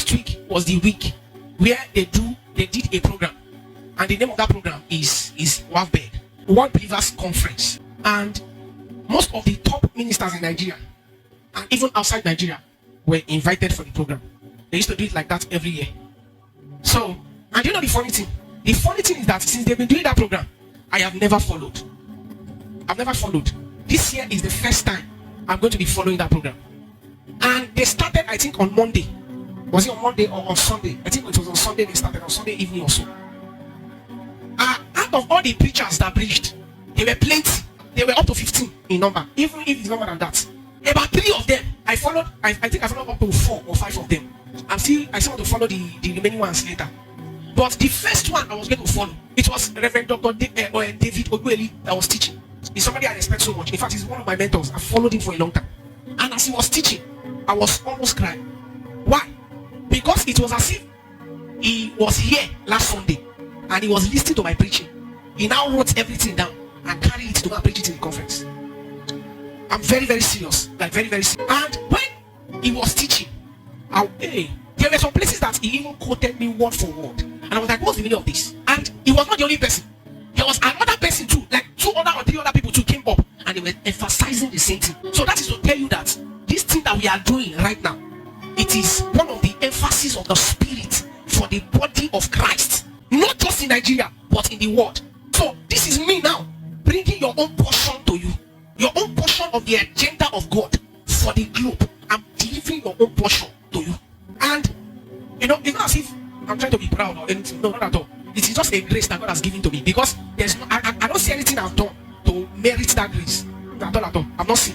last week was the week where they did a program, and the name of that program is WOFBEC, World Believers Conference. And most of the top ministers in Nigeria and even outside Nigeria were invited for the program. They used to do it like that every year. So, and you know the funny thing? The funny thing is that since they've been doing that program, I have never followed. I've never followed. This year is the first time I'm going to be following that program. And they started, I think, on Monday. Was it on Monday or on Sunday? I think it was on Sunday. They started on Sunday evening or so. Out of all the preachers that preached, there were plenty. They were up to 15 in number, even if it's longer than that. About 3 of them, I followed. I think I followed up to 4 or 5 of them. I still want to follow the remaining ones later. But the first one I was going to follow, it was Reverend Dr. David OGBUELI that was teaching. He's somebody I respect so much. In fact, he's one of my mentors. I followed him for a long time. And as he was teaching, I was almost crying. Why? Because it was as if he was here last Sunday and he was listening to my preaching. He now wrote everything down and carried it to go and preach it in the conference. I'm very, very serious. Like very, very serious. And when he was teaching, there were some places that he even quoted me word for word. And I was like, what's the meaning of this? And he was not the only person. There was another person too, like 2 other or 3 other people too came up and they were emphasizing the same thing. So that is to tell you that this thing that we are doing right now, it is one of the emphasis of the Spirit for the body of Christ. Not just in Nigeria, but in the world. So this is me now, bringing your own portion to you. Your own portion of the agenda of God for the globe. I'm delivering your own portion to you. And, you know, it's not as if I'm trying to be proud or anything. No, not at all. It is just a grace that God has given to me. Because there's no, I don't see anything I've done to merit that grace. At all. I'm not seeing.